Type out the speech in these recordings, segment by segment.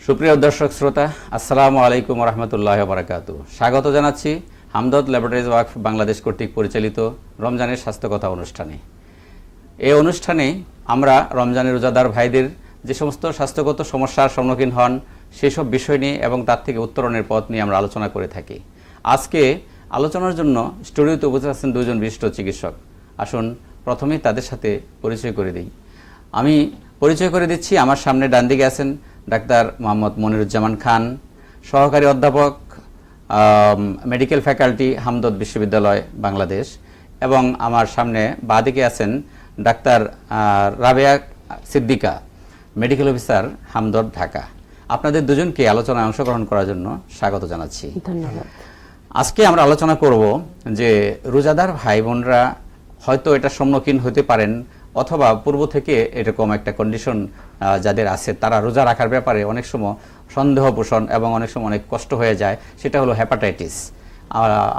সুপ্রিয় দর্শক শ্রোতা, আসসালামু আলাইকুম রহমতুল্লাহ বারাকাতু। স্বাগত জানাচ্ছি হামদর্দ ল্যাবরেটরিজ ওয়াকফ বাংলাদেশ কর্তৃক পরিচালিত রমজানের স্বাস্থ্যকথা অনুষ্ঠানে। এই অনুষ্ঠানে আমরা রমজানের রোজাদার ভাইদের যে সমস্ত স্বাস্থ্যগত সমস্যার সম্মুখীন হন সেসব বিষয় নিয়ে এবং তার থেকে উত্তরণের পথ নিয়ে আমরা আলোচনা করে থাকি। আজকে আলোচনার জন্য স্টুডিওতে উপস্থিত আছেন দুজন বিশিষ্ট চিকিৎসক। আসুন প্রথমেই তাদের সাথে পরিচয় করে দিই। আমি পরিচয় করে দিচ্ছি। আমার সামনে ডান দিকে আছেন ডাক্তার মোহাম্মদ মনিরুজ্জামান খান, সহকারী অধ্যাপক, মেডিকেল ফ্যাকাল্টি, হামদর্দ বিশ্ববিদ্যালয় বাংলাদেশ। এবং আমার সামনে বাঁদিকে আছেন doctor Rabeya Siddika, medical officer, Hamdard, Dhaka. আপনাদের দুজনকে আলোচনায় অংশগ্রহণ করার জন্য স্বাগত জানাচ্ছি। ধন্যবাদ। আজকে আমরা আলোচনা করব যে রোজাদার ভাই বোনরা হয়তো এটা সম্মুখীন হতে পারেন অথবা পূর্ব থেকে এরকম একটা কন্ডিশন যাদের আছে তারা রোজা রাখার ব্যাপারে অনেক সময় সন্দেহ পোষণ এবং অনেক সময় অনেক কষ্ট হয়ে যায়। সেটা হলো হেপাটাইটিস।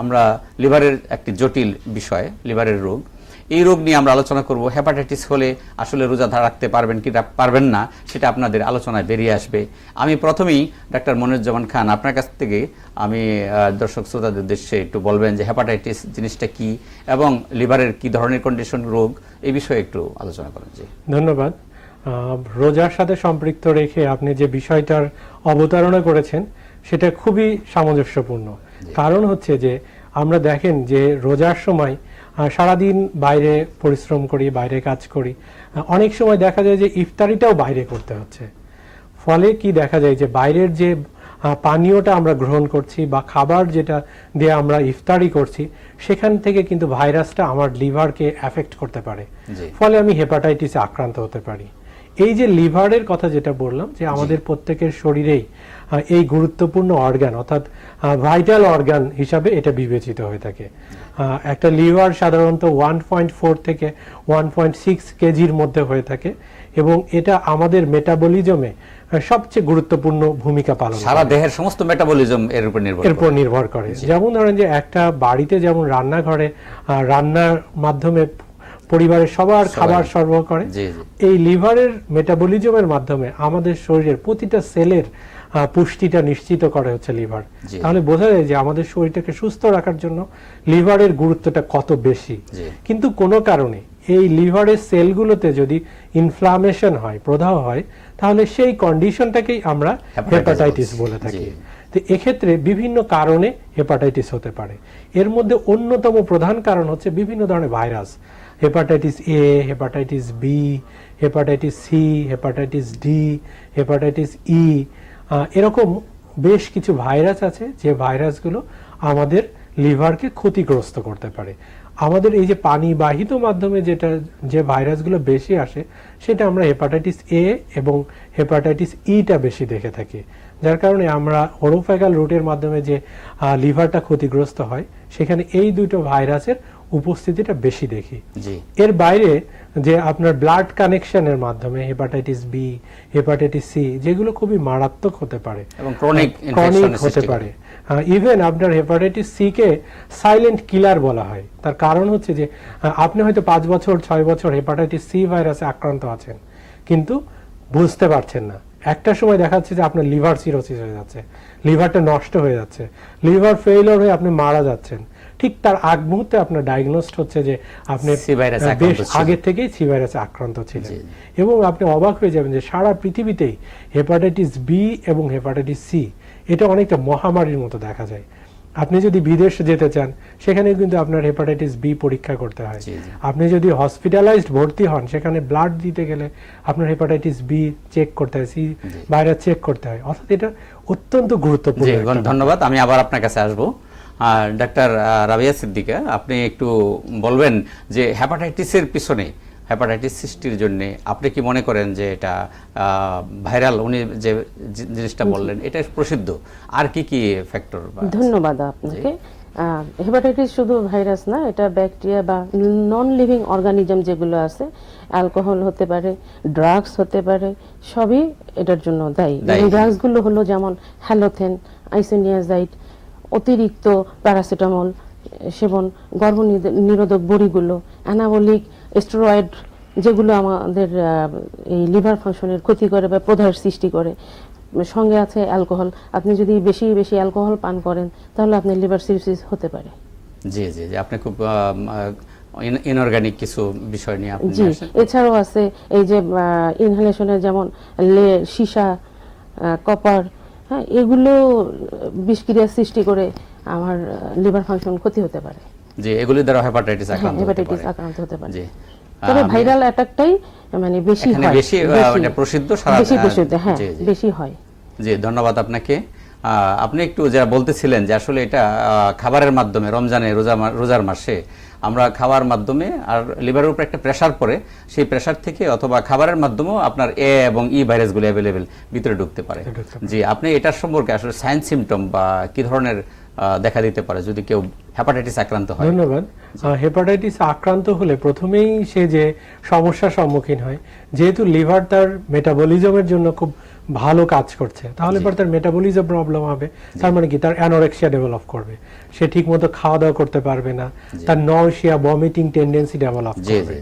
আমরা লিভারের একটি জটিল বিষয়, লিভারের রোগ। এই রোগ নিয়ে আমরা আলোচনা করব। হেপাটাইটিস হলে আসলে রোজা রাখতে পারবেন কি পারবেন না সেটা আপনাদের আলোচনায় বেরিয়ে আসবে। আমি প্রথমেই ডাক্তার মনিরুজ্জামান খান, আপনার কাছ থেকে আমি দর্শক শ্রোতাদের উদ্দেশ্যে একটু বলবেন যে হেপাটাইটিস জিনিসটা কি এবং লিভারের কি ধরনের কন্ডিশন রোগ, এই বিষয়ে একটু আলোচনা করেন। জি ধন্যবাদ। রোজার সাথে সম্পৃক্ত রেখে আপনি যে বিষয়টার অবতারণা করেছেন সেটা খুবই সামঞ্জস্যপূর্ণ। কারণ হচ্ছে যে আমরা দেখেন যে রোজার সময় সারাদিন বাইরে পরিশ্রম করি, বাইরে কাজ করি, অনেক সময় দেখা যায় যে ইফতারিটাও বাইরে করতে হচ্ছে। ফলে কি দেখা যায় যে বাইরের যে পানীয়টা আমরা গ্রহণ করছি বা খাবার যেটা দিয়ে আমরা ইফতারি করছি সেখান থেকে কিন্তু ভাইরাসটা আমার লিভারকে অ্যাফেক্ট করতে পারে। ফলে আমি হেপাটাইটিসে আক্রান্ত হতে পারি। এই যে লিভারের কথা যেটা বললাম যে আমাদের প্রত্যেকের শরীরেই এই গুরুত্বপূর্ণ অর্গান অর্থাৎ ভাইটাল অর্গান হিসাবে এটা বিবেচিত হয়ে থাকে। একটা লিভার সাধারণত 1.4 থেকে 1.6 কেজির মধ্যে হয়ে থাকে এবং এটা আমাদের মেটাবলিজমে সবচেয়ে গুরুত্বপূর্ণ ভূমিকা পালন করে। সারা দেহের সমস্ত মেটাবলিজম এর উপর নির্ভর করে। যেমন ধরেন যে একটা বাড়িতে যেমন রান্নাঘরে রান্নার মাধ্যমে পরিবারের সবার খাবার সরবরাহ করে, এই লিভারের মেটাবলিজমের মাধ্যমে আমাদের শরীরের প্রতিটা সেলের পুষ্টিটা নিশ্চিত করে হচ্ছে লিভার। তাহলে বোঝা যায় যে আমাদের শরীরটাকে সুস্থ রাখার জন্য লিভারের গুরুত্বটা কত বেশি। কিন্তু কোনো কারণে এই লিভারের সেলগুলোতে যদি ইনফ্লামেশন হয়, প্রদাহ হয়, তাহলে সেই কন্ডিশনটাকেই আমরা হেপাটাইটিস বলে থাকি। তো এক্ষেত্রে বিভিন্ন কারণে হেপাটাইটিস হতে পারে। এর মধ্যে অন্যতম প্রধান কারণ হচ্ছে বিভিন্ন ধরনের virus. Hepatitis A, hepatitis B, hepatitis C, hepatitis D, hepatitis E, এরকম বেশ কিছু ভাইরাস আছে যে ভাইরাসগুলো আমাদের লিভারকে ক্ষতিগ্রস্ত করতে পারে। আমাদের এই যে পানি বাহিত মাধ্যমে যে ভাইরাসগুলো বেশি আসে সেটা আমরা হেপাটাইটিস এ এবং হেপাটাইটিস ইটা বেশি দেখে থাকি, যার কারণে আমরা ওরোফ্যাগাল রুটের মাধ্যমে যে লিভারটা ক্ষতিগ্রস্ত হয় সেখানে এই দুটো ভাইরাসের উপস্থিতিটা বেশি দেখি। এর বাইরে যে আপনার ব্লাড কানেকশনের মাধ্যমে হেপাটাইটিস বি, হেপাটাইটিস সি, যেগুলো খুবই মারাত্মক হতে পারে এবং ক্রনিক হতে পারে। ইভেন আপনার hepatitis C K silent killer বলা হয়। তার কারণ হচ্ছে যে আপনি হয়তো 5 বছর 6 বছর হেপাটাইটিস সি ভাইরাসে আক্রান্ত আছেন কিন্তু বুঝতে পারছেন না। একটা সময় দেখা যাচ্ছে যে আপনার লিভার সিরোসিস হয়ে যাচ্ছে, লিভারটা নষ্ট হয়ে যাচ্ছে, লিভার ফেইলিওর হয়ে আপনি মারা যাচ্ছেন। ঠিক তার আগ মুহূর্তে আপনার ডায়াগনোসড হচ্ছে যে আপনি বেশ আগে থেকেই সি ভাইরাসে আক্রান্ত ছিলেন। এবং আপনি অবাক হয়ে যাবেন যে সারা পৃথিবীতেই হেপাটাইটিস বি এবং হেপাটাইটিস সি এটা অনেকটা মহামারীর মতো দেখা যায়। আপনি যদি বিদেশে যেতে চান সেখানে কিন্তু আপনার হেপাটাইটিস বি পরীক্ষা করতে হয়। আপনি যদি হসপিটালাইজড ভর্তি হন সেখানে ব্লাড দিতে গেলে আপনার হেপাটাইটিস বি চেক করতে হয়, সি ভাইরাস চেক করতে হয়। অর্থাৎ এটা অত্যন্ত গুরুত্বপূর্ণ। ধন্যবাদ। আমি আবার আপনার কাছে আসবো। ডাক্তার রাবেয়া সিদ্দিকা, আপনি একটু বলবেন যে হেপাটাইটিসের পিছনে, হেপাটাইটিস সৃষ্টির জন্য আপনি কি মনে করেন যে এটা ভাইরাল, উনি যে জিনিসটা বললেন এটা প্রসিদ্ধ, আর কি কি ফ্যাক্টর? ধন্যবাদ আপনাকে। হেপাটাইটিস শুধু ভাইরাস না, এটা ব্যাকটেরিয়া বা নন লিভিং অর্গানিজম যেগুলো আছে, অ্যালকোহল হতে পারে, ড্রাগস হতে পারে, সবই এটার জন্য দায়ী। এই ড্রাগসগুলো হলো যেমন হ্যালোথেন, আইসোনিয়াজাইড, অতিরিক্ত প্যারাসিটামল সেবন, গর্ভনিরোধক বড়িগুলো, অ্যানাবলিক স্টেরয়েড যেগুলো আমাদের এই লিভার ফাংশনের ক্ষতি করে বা প্রদাহের সৃষ্টি করে, সঙ্গে আছে অ্যালকোহল, আপনি যদি বেশি বেশি অ্যালকোহল পান করেন তাহলে আপনার লিভার সিরোসিস হতে পারে। জি জি জি, আপনি খুব ইনঅর্গানিক কিছু বিষয় নিয়ে আপনি জি, এছাড়াও আছে এই যে ইনহেলেশনের যেমন সীসা, কপার, হ্যাঁ, এগুলো বিষক্রিয়া সৃষ্টি করে আমার লিভার ফাংশন ক্ষতি হতে পারে। জি, এগুলি দ্বারা হেপাটাইটিস আক্রান্ত হতে হেপাটাইটিস পারে। আক্রান্ত হতে পারে। জি, তবে ভাইরাল অ্যাটাকটাই মানে বেশি এখানে হয়, বেশি মানে প্রসিদ্ধ সারা বেশি প্রসিদ্ধ, হ্যাঁ, জি জি বেশি হয়। জি, ধন্যবাদ আপনাকে। আপনি একটু যারা বলতেছিলেন যে আসলে এটা খাবারের মাধ্যমে, রমজানে রোজার মাসে আমরা খাওয়ার মাধ্যমে আর লিভারের উপর একটা প্রেসার পড়ে, সেই প্রেসার থেকে অথবা খাবারের মাধ্যমেও আপনার এ এবং ই ভাইরাসগুলো অ্যাভেলেবেল ভিতরে ঢুকতে পারে। জি, আপনি এটার সম্পর্কে আসলে সাইন সিমটম বা কি ধরনের দেখা দিতে পারে যদি কেউ হেপাটাইটিস আক্রান্ত হয়? ধন্যবাদ। হেপাটাইটিস আক্রান্ত হলে প্রথমেই সে যে সমস্যার সম্মুখীন হয়, যেহেতু লিভার তার মেটাবলিজমের জন্য খুব ভালো কাজ করছে, তাহলে পর তার মেটাবলিজম প্রবলেম হবে। তার মানে কি, তার অ্যানোরেক্সিয়া ডেভেলপ করবে, সে ঠিকমতো খাওয়া দাওয়া করতে পারবে না, তার নওশিয়া, ভমিটিং টেন্ডেন্সি ডেভেলপ করবে।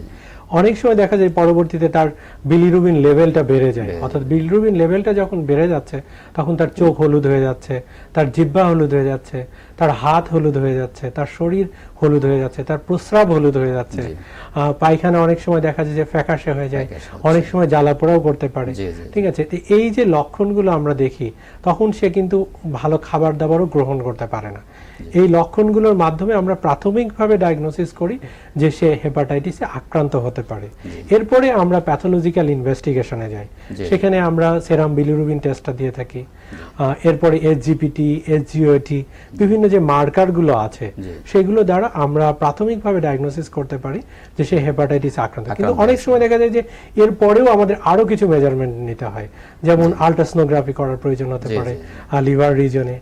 অনেক সময় দেখা যায় পরবর্তীতে তার বিলিরুবিন লেভেলটা বেড়ে যায়, অর্থাৎ বিলিরুবিন লেভেলটা যখন বেড়ে যাচ্ছে তখন তার চোখ হলুদ হয়ে যাচ্ছে, তার জিহ্বা হলুদ হয়ে যাচ্ছে, তার হাত হলুদ হয়ে যাচ্ছে, তার শরীর হলুদ হয়ে যাচ্ছে, তার প্রস্রাব হলুদ হয়ে যাচ্ছে, পায়খানা অনেক সময় দেখা যায় যে ফ্যাকাশে হয়ে যায়, অনেক সময় জ্বালা পোড়াও করতে পারে। ঠিক আছে, তো এই যে লক্ষণগুলো আমরা দেখি তখন সে কিন্তু ভালো খাবার দাবারও গ্রহণ করতে পারে না। এই লক্ষণগুলোর মাধ্যমে আমরা প্রাথমিকভাবে ডায়াগনোসিস করি যে সে হেপাটাইটিসে আক্রান্ত হতে পারে। এরপরে আমরা প্যাথোলজিক্যাল ইনভেস্টিগেশনে যাই, সেখানে আমরা সেরাম বিলিরুবিন টেস্টটা দিয়ে থাকি। এরপরে এসজিপিটি, এসজিওটি, বিভিন্ন যে মার্কারগুলো আছে সেগুলো দ্বারা আমরা প্রাথমিকভাবে ডায়াগনোসিস করতে পারি যে সে হেপাটাইটিস আক্রান্ত। কিন্তু অনেক সময় দেখা যায় যে এরপরেও আমাদের আরো কিছু মেজারমেন্ট নিতে হয়, যেমন আল্ট্রাসোনোগ্রাফি করার প্রয়োজন হতে পারে লিভার রিজনে।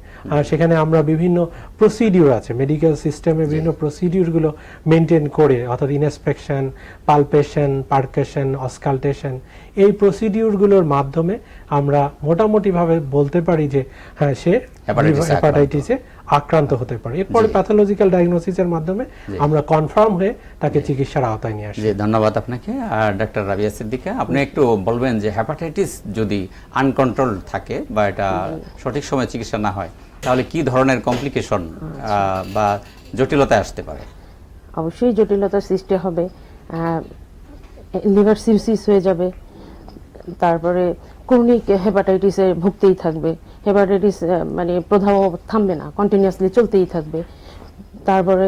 সেখানে আমরা বিভিন্ন প্রসিডিউর আছে, মেডিকেল সিস্টেমে বিভিন্ন প্রসিডিউরগুলো মেনটেন করে, অর্থাৎ ইনস্পেকশন, পালপেশন, পার্কেশন, অসকালটেশন, এই প্রসিডিউরগুলোর মাধ্যমে আমরা মোটামুটিভাবে বলতে পারি যে হ্যাঁ, সে হেপাটাইটিসে আক্রান্ত হতে পারে। এরপরে প্যাথোলজিক্যাল ডায়াগনোসিসের মাধ্যমে আমরা কনফার্ম হয়ে তাকে চিকিৎসার আওতায় নিয়ে আসি। জি, ধন্যবাদ আপনাকে। আর ডাক্তার রাবিয়া সিদ্দিকা, আপনি একটু বলবেন যে হেপাটাইটিস যদি আনকন্ট্রোল থাকে বা এটা সঠিক সময়ে চিকিৎসা না হয় তাহলে কি ধরনের কমপ্লিকেশন বা জটিলতা আসতে পারে? অবশ্যই জটিলতার সৃষ্টি হবে, লিভার সিরোসিস হয়ে যাবে, তারপরে ক্রনিক হেপাটাইটিসে ভুগতেই থাকবে। হেপাটাইটিস মানে প্রদাহ থামবে না, কন্টিনিউয়াসলি চলতেই থাকবে। তারপরে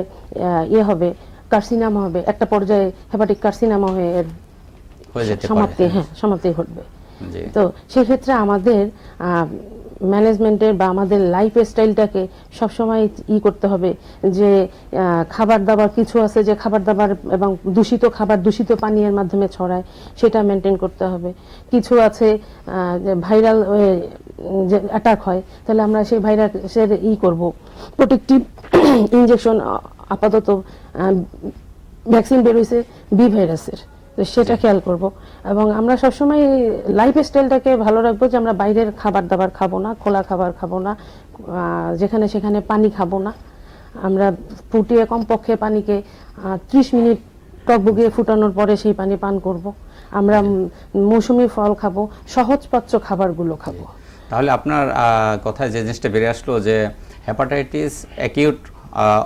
হবে কার্সিনামা হবে, একটা পর্যায়ে হেপাটিক কার্সিনামা হয়ে এর সমাপ্তি ঘটবে। তো সেক্ষেত্রে আমাদের ম্যানেজমেন্টের বা আমাদের লাইফ স্টাইলটাকে সবসময় করতে হবে যে খাবার দাবার কিছু আছে যে খাবার দাবার এবং দূষিত খাবার দূষিত পানীয়ের মাধ্যমে ছড়ায়, সেটা মেনটেন করতে হবে। কিছু আছে ভাইরাল যে অ্যাটাক হয়, তাহলে আমরা সেই ভাইরাসের করব, প্রোটেক্টিভ ইনজেকশন, আপাতত ভ্যাকসিন বেরোইছে বি ভাইরাসের, তো সেটা খেয়াল করব। এবং আমরা সবসময় লাইফ স্টাইলটাকে ভালো রাখবো যে আমরা বাইরের খাবার দাবার খাবো না, খোলা খাবার খাবো না, যেখানে সেখানে পানি খাবো না। আমরা ফুটিয়ে কমপক্ষে পানিকে 30 মিনিট টকবগিয়ে ফুটানোর পরে সেই পানি পান করব। আমরা মৌসুমী ফল খাবো, সহজপাচ্য খাবারগুলো খাবো। তাহলে আপনার কথায় যে জিনিসটা বেরিয়ে আসলো যে হেপাটাইটিস অ্যাকিউট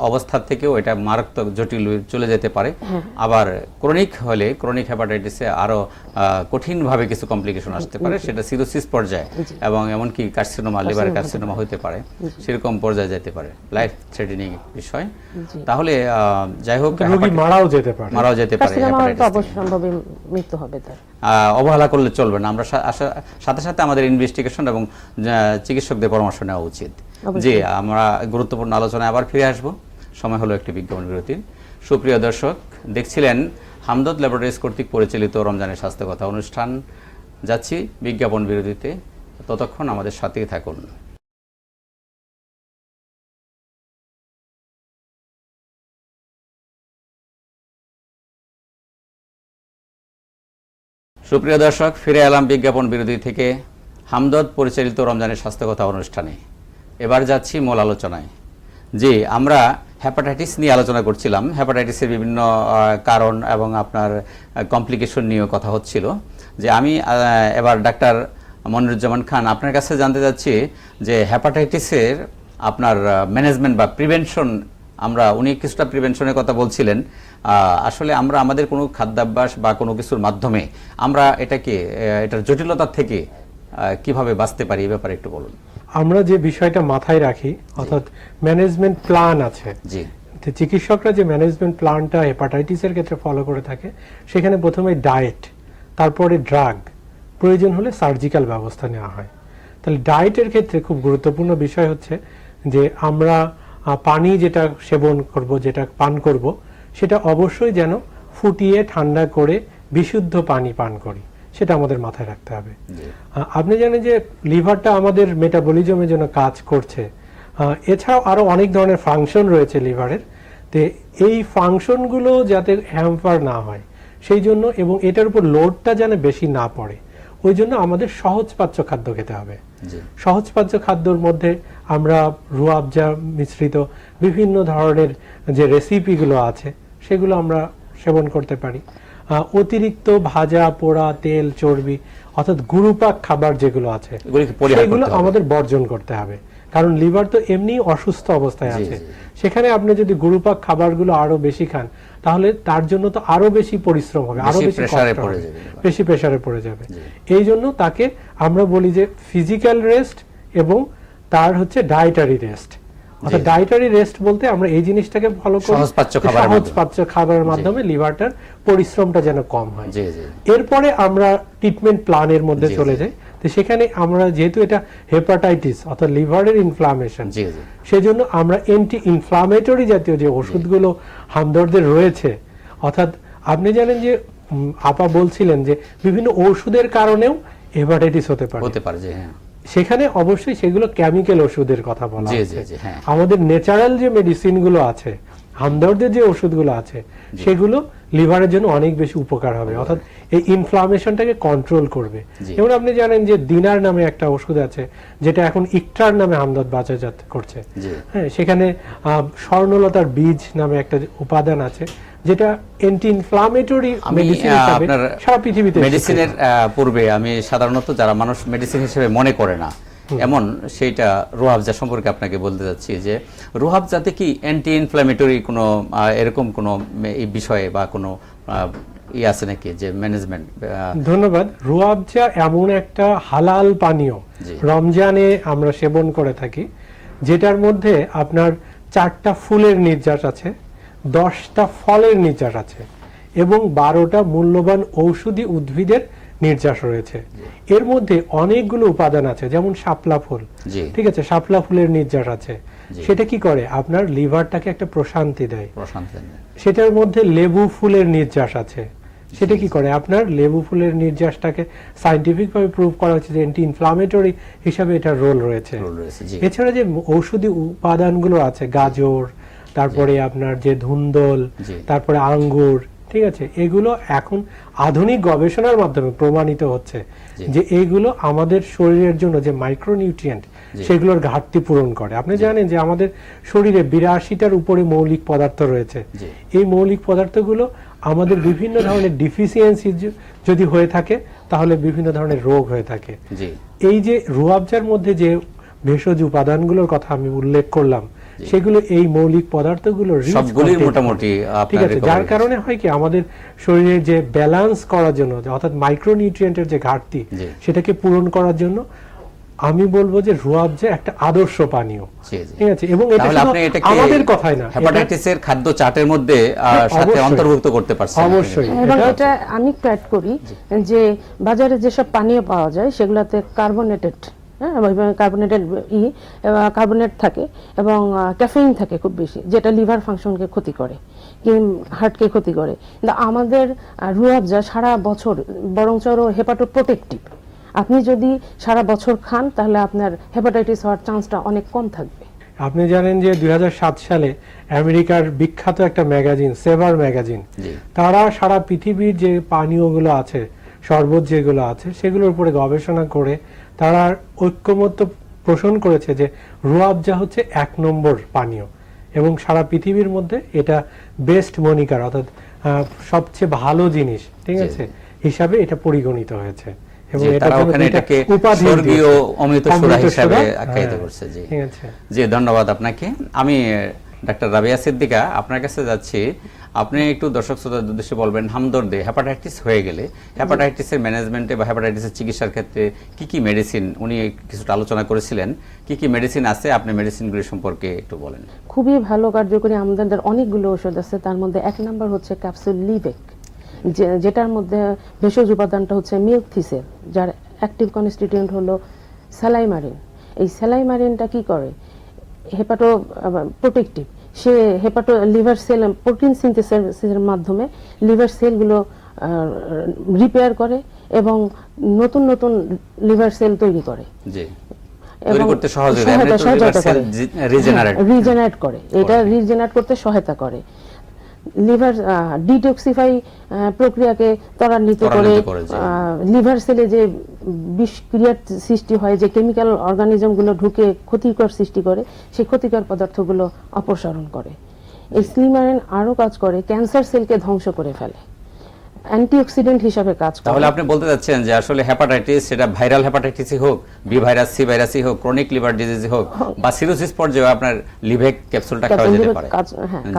অবস্থা থেকেও এটা মারাত্মক জটিল চলে যেতে পারে, আবার ক্রনিক হলে ক্রনিক হেপাটাইটিসে আরো কঠিনভাবে কিছু কমপ্লিকেশন আসতে পারে, সেটা সিরোসিস পর্যায়ে এবং এমনকি কার্সিনোমা, লিভারের কার্সিনোমা হতে পারে, সেরকম পর্যায়ে যেতে পারে, লাইফ থ্রেটেনিং বিষয়। তাহলে যাই হোক, রোগী মারাও যেতে পারে, অবশ্যই মৃত্যু হবে তার। অবহেলা করলে চলবে না, আমরা সাথে সাথে আমাদের ইনভেস্টিগেশন এবং চিকিৎসকদের পরামর্শ নেওয়া উচিত। জি, আমরা গুরুত্বপূর্ণ আলোচনায় আবার ফিরে আসব। সময় হলো একটি বিজ্ঞাপন বিরতির। সুপ্রিয় দর্শক, দেখছিলেন হামদর্দ ল্যাবরেটরিজ কর্তৃক পরিচালিত রমজানের স্বাস্থ্য কথা অনুষ্ঠান। যাচ্ছি বিজ্ঞাপন বিরতিতে, ততক্ষণ আমাদের সাথেই থাকুন। সুপ্রিয় দর্শক, ফিরে এলাম বিজ্ঞাপন বিরতি থেকে হামদর্দ পরিচালিত রমজানের স্বাস্থ্য কথা অনুষ্ঠানে। এবার যাচ্ছি মূল আলোচনায়। জি, আমরা হেপাটাইটিস নিয়ে আলোচনা করছিলাম, হেপাটাইটিসের বিভিন্ন কারণ এবং আপনার কমপ্লিকেশন নিয়েও কথা হচ্ছিল। যে আমি এবার ডাক্তার মনিরুজ্জামান খান, আপনার কাছে জানতে চাচ্ছি যে হেপাটাইটিসের আপনার ম্যানেজমেন্ট বা প্রিভেনশন, উনি কিছুটা প্রিভেনশনের কথা বলছিলেন। আসলে আমরা আমাদের কোনো খাদ্যাভ্যাস বা কোনো কিছুর মাধ্যমে আমরা এটার জটিলতা থেকে কিভাবে বাঁচতে পারি, এই ব্যাপারে একটু বলুন। আমরা যে বিষয়টা মাথায় রাখি, অর্থাৎ ম্যানেজমেন্ট প্ল্যান আছে, জি, চিকিৎসকরা যে ম্যানেজমেন্ট প্ল্যানটা হেপাটাইটিসের ক্ষেত্রে ফলো করে থাকে, সেখানে প্রথমে ডায়েট, তারপরে ড্রাগ, প্রয়োজন হলে সার্জিক্যাল ব্যবস্থা নেওয়া হয়। তাহলে ডায়েটের ক্ষেত্রে খুব গুরুত্বপূর্ণ বিষয় হচ্ছে যে আমরা পানি যেটা সেবন করব, যেটা পান করব, সেটা অবশ্যই যেন ফুটিয়ে ঠান্ডা করে বিশুদ্ধ পানি পান করি, সেটা আমাদের মাথায় রাখতে হবে। আপনি জানেন যে লিভারটা আমাদের মেটাবলিজমের জন্য কাজ করছে, এছাড়াও আরো অনেক ধরনের ফাংশন রয়েছে লিভারের। তো এই ফাংশনগুলো যাতে হ্যাম্পার না হয় সেই জন্য, এবং এটার উপর লোডটা যেন বেশি না পড়ে, ওই জন্য আমাদের সহজপাচ্য খাদ্য খেতে হবে। সহজপাচ্য খাদ্যর মধ্যে আমরা রুয়াবজা মিশ্রিত বিভিন্ন ধরনের যে রেসিপিগুলো আছে সেগুলো আমরা সেবন করতে পারি। অতিরিক্ত ভাজা পোড়া তেল চর্বি অর্থাৎ গুরুপাক খাবার যেগুলো আছে সেগুলো আমাদের বর্জন করতে হবে, কারণ লিভার তো এমনি অসুস্থ অবস্থায় আছে। সেখানে আপনি যদি গুরুপাক খাবারগুলো আরো বেশি খান, তাহলে তার জন্য তো আরো বেশি পরিশ্রম হবে, আরো বেশি বেশি প্রেসারে পড়ে যাবে। এই জন্য তাকে আমরা বলি যে ফিজিক্যাল রেস্ট এবং তার হচ্ছে ডায়েটারি রেস্ট। অর্থাৎ ডায়েটারি রেস্ট বলতে আমরা এই জিনিসটাকে ফলো করি, সহজপাচ্য খাবারের মাধ্যমে লিভারটার পরিশ্রমটা যেন কম হয়। এরপরে আমরা ট্রিটমেন্ট প্ল্যানের মধ্যে চলে যাই। তো সেখানে আমরা যেহেতু এটা হেপাটাইটিস অর্থাৎ লিভারের ইনফ্লামেশন, সেজন্য আমরা অ্যান্টি ইনফ্লামেটরি জাতীয় যে ওষুধগুলো হামদর্দের রয়েছে, অর্থাৎ আপনি জানেন যে আপা বলছিলেন যে বিভিন্ন ওষুধের কারণেও হেপাটাইটিস হতে পারে, সেখানে অবশ্যই সেগুলো কেমিক্যাল ওষুধের কথা বলা হচ্ছে। আমাদের ন্যাচারাল যে মেডিসিন গুলো আছে, হামদর্দের যে ওষুধগুলো আছে, সেগুলো লিভারের জন্য অনেক বেশি উপকার হবে, অর্থাৎ এই ইনফ্লামেশনটাকে কন্ট্রোল করবে। যেমন আপনি জানেন যে দিনার নামে একটা ওষুধ আছে যেটা এখন ইকটার নামে হামদর্দ বাজারজাত করছে। হ্যাঁ, সেখানে স্বর্ণলতার বীজ নামে একটা উপাদান আছে যেটা অ্যান্টি ইনফ্লামেটরি মেডিসিন হিসেবে সারা পৃথিবীতে। মেডিসিনের পূর্বে আমি সাধারণত যারা মানুষ মেডিসিন হিসেবে মনে করে না এমন, সেইটা রুয়াবজা সম্পর্কে আপনাকে বলতে যাচ্ছি যে রুয়াবজাতে কি অ্যান্টি ইনফ্ল্যামেটরি কোনো এরকম কোনো এই বিষয়ে বা কোনো আছে নাকি যে ম্যানেজমেন্ট? ধন্যবাদ। রুয়াবজা এমন একটা হালাল পানীয় রমজানে আমরা সেবন করে থাকি, যেটার মধ্যে আপনার 4টা ফুলের নির্যাস আছে, 10টা ফলের নির্যাস আছে এবং 12টা মূল্যবান ঔষধি উদ্ভিদের নির্যাস রয়েছে। এর মধ্যে অনেকগুলো উপাদান আছে, যেমন শাপলা ফুল, ঠিক আছে, শাপলা ফুলের নির্যাস আছে। সেটা কি করে? আপনার লিভারটাকে একটা প্রশান্তি দেয়। সেটার মধ্যে লেবু ফুলের নির্যাস আছে, সেটা কি করে? আপনার লেবু ফুলের নির্যাসটাকে সায়েন্টিফিক ভাবে প্রুভ করা হচ্ছে যে অ্যান্টি ইনফ্লামেটরি হিসাবে এটার রোল রয়েছে। এছাড়া যে ঔষধি উপাদানগুলো আছে, গাজর, তারপরে আপনার যে ধুন্দল, তারপরে আঙ্গুর, ঠিক আছে, এগুলো এখন আধুনিক গবেষণার মাধ্যমে প্রমাণিত হচ্ছে যে এইগুলো আমাদের শরীরের জন্য যে মাইক্রোনিউট্রিয়েন্ট সেগুলোর ঘাটতি পূরণ করে। আপনি জানেন যে আমাদের শরীরে 82টার উপরে মৌলিক পদার্থ রয়েছে। এই মৌলিক পদার্থগুলো আমাদের বিভিন্ন ধরনের ডিফিসিয়েন্সি যদি হয়ে থাকে তাহলে বিভিন্ন ধরনের রোগ হয়ে থাকে। এই যে রুয়াবজার মধ্যে যে ভেষজ উপাদানগুলোর কথা আমি উল্লেখ করলাম, সেগুলো এই মৌলিক পদার্থগুলো সবগুলোই মোটামুটি ঠিক আছে, যার কারণে হয় কি আমাদের শরীরের যে ব্যালেন্স করার জন্য, অর্থাৎ মাইক্রোনিউট্রিয়েন্টের যে ঘাটতি সেটাকে পূরণ করার জন্য আমি বলবো যে রুয়াবজা একটা আদর্শ পানীয়। ঠিক আছে, এবং এটা আমাদের কথাই না, হেপাটাইটিসের খাদ্য চার্টের মধ্যে সাথে অন্তর্ভুক্ত করতে পারছে অবশ্যই। এবং এটা আমি অ্যাড করি যে বাজারে যেসব পানীয় পাওয়া যায় সেগুলোতে কার্বোনেটেড কার্বোনেট থাকে এবং ক্যাফেইন থাকে খুব বেশি, যেটা লিভার ফাংশনকে ক্ষতি করে, হার্টকে ক্ষতি করে। কিন্তু আমাদের রুয়াবজা সারা বছর বরঞ্চ হেপাটোপ্রোটেক্টিভ। আপনি যদি সারা বছর খান তাহলে আপনার হেপাটাইটিস হওয়ার চান্সটা অনেক কম থাকবে। আপনি জানেন যে 2007 সালে আমেরিকার বিখ্যাত একটা ম্যাগাজিন, সেভার ম্যাগাজিন, তারা সারা পৃথিবীর যে পানীয়গুলো আছে, শরবত যেগুলো আছে, সেগুলোর উপরে গবেষণা করে তারা ঐক্যমত্য পোষণ করেছে যে রুয়াবজা হচ্ছে 1 নম্বর পানীয় এবং সারা পৃথিবীর মধ্যে এটা বেস্ট মনিকার, অর্থাৎ সবচেয়ে ভালো জিনিস, ঠিক আছে, হিসাবে এটা পরিগণিত হয়েছে। এবং জি, এটা তারা জন্য ওখানে দুইটা এটাকে উপাধি স্বর্গীয় অমৃত সুরা অমৃত হিসাবে সুরা, আখ্যায়িত হ্যাঁ, করছে। জি ঠিক আছে। জি, ধন্যবাদ আপনাকে। আমি ডাক্তার রাবিয়া সিদ্দিকা আপনার কাছে যাচ্ছি। আপনি একটু দর্শক শ্রোতাদের উদ্দেশ্যে বলবেন, হামদর্দে হেপাটাইটিস হয়ে গেলে হেপাটাইটিসের ম্যানেজমেন্টে বা হেপাটাইটিসের চিকিৎসার ক্ষেত্রে কি কি মেডিসিন, উনি কিছুটা আলোচনা করেছিলেন, কি কি মেডিসিন আছে, আপনি মেডিসিনগুলি সম্পর্কে একটু বলেন। খুবই ভালো কার্যকরী আমাদের অনেকগুলো ওষুধ আছে। তার মধ্যে এক নাম্বার হচ্ছে ক্যাপসুল লিভেক, যেটার মধ্যে ভেষজ উপাদানটা হচ্ছে মিল্কথিসেল, যার অ্যাক্টিভ কনস্টিটিউয়েন্ট হলো স্যালাইমারিন। এই স্যালাইমারিনটা কি করে, হেপাটো প্রোটেক্টিভ, সে হেপাটো লিভার সেল প্রোটিন সিনথেসিসের মাধ্যমে লিভার সেলগুলো রিপেয়ার করে এবং নতুন নতুন লিভার সেল তৈরি করে, জি, তৈরি করতে সহযোগিতা করে, রিজেনারেট করে, এটা রিজেনারেট করতে সহায়তা করে। লিভার ডিটক্সিফাই প্রক্রিয়াকে ত্বরান্বিত করে, লিভার সেলে যে বিষক্রিয়ার সৃষ্টি হয়, যে কেমিক্যাল অর্গানিজমগুলো ঢুকে ক্ষতিকর সৃষ্টি করে, সেই ক্ষতিকর পদার্থগুলো অপসারণ করে। এই স্লিমারিন আরো কাজ করে, ক্যান্সার সেলকে ধ্বংস করে ফেলে, অ্যান্টিঅক্সিডেন্ট হিসাবে কাজ করে। তাহলে আপনি বলতে চাচ্ছেন যে আসলে হেপাটাইটিস, সেটা ভাইরাল হেপাটাইটিসই হোক, বি ভাইরাস, সি ভাইরাসই হোক, ক্রনিক লিভার ডিজিজই হোক, বা সিরোসিস পর্যায়ে আপনার লিভেক ক্যাপসুলটা খাওয়া যেতে পারে।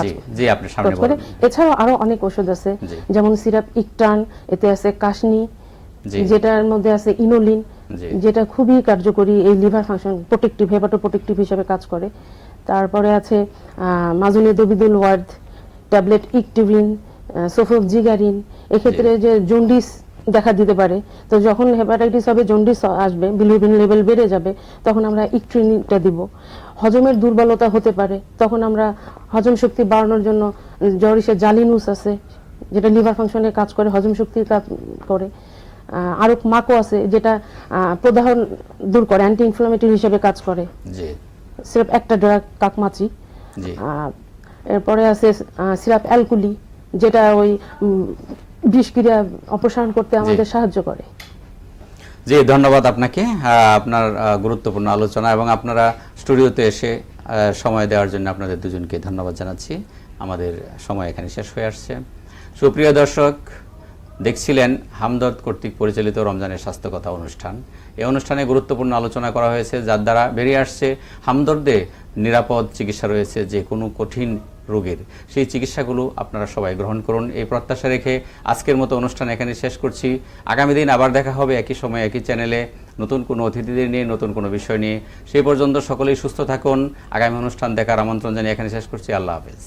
জি জি, আপনি সামনে বলুন। এছাড়াও আরো অনেক ওষুধ আছে, যেমন সিরাপ ইকটান, এতে আছে কাশনি, যেটার মধ্যে আছে ইনোলিন, যেটা খুবই কার্যকরী, এই liver function protective, hepato protective হিসেবে কাজ করে। তারপরে আছে মাজুনিদোবিদুল ওয়ার্ড ট্যাবলেট, ইকটিভিন, সোফোজিগারিন। এক্ষেত্রে যে জন্ডিস দেখা দিতে পারে, তো যখন হেপাটাইটিস হবে, জন্ডিস আসবে, বিলিরুবিন লেভেল বেড়ে যাবে, তখন আমরা ইকট্রিনটা দিব। হজমের দুর্বলতা হতে পারে, তখন আমরা হজম শক্তি বাড়ানোর জন্য জরিসে জালিনুস আছে, যেটা লিভার ফাংশনে কাজ করে, হজম শক্তির কাজ করে। আরো মাকো আছে, যেটা প্রদাহ দূর করে, অ্যান্টি ইনফ্লামেটরি হিসেবে কাজ করে। সিরাপ একটা ড্রাগ কাকমাচি। এরপরে আছে সিরাপ অ্যালকুলি, যেটা ওই বিষক্রিয়া অপসারণ করতে আমাদের সাহায্য করে। জি, ধন্যবাদ আপনাকে, আপনার গুরুত্বপূর্ণ আলোচনা এবং আপনারা স্টুডিওতে এসে সময় দেওয়ার জন্য আপনাদের দুজনকে ধন্যবাদ জানাচ্ছি। আমাদের সময় এখানে শেষ হয়ে আসছে। সুপ্রিয় দর্শক, দেখছিলেন হামদর্দ কর্তৃক পরিচালিত রমজানের স্বাস্থ্য কথা অনুষ্ঠান। এই অনুষ্ঠানে গুরুত্বপূর্ণ আলোচনা করা হয়েছে, যার দ্বারা বেরিয়ে আসছে হামদর্দে নিরাপদ চিকিৎসা রয়েছে যে কোনো কঠিন রোগের। সেই চিকিৎসাগুলো আপনারা সবাই গ্রহণ করুন, এই প্রত্যাশা রেখে আজকের মতো অনুষ্ঠান এখানে শেষ করছি। আগামী দিন আবার দেখা হবে একই সময় একই চ্যানেলে, নতুন কোনো অতিথিদের নিয়ে, নতুন কোনো বিষয় নিয়ে। সেই পর্যন্ত সকলেই সুস্থ থাকুন। আগামী অনুষ্ঠান দেখার আমন্ত্রণ জানিয়ে এখানে শেষ করছি। আল্লাহ হাফেজ।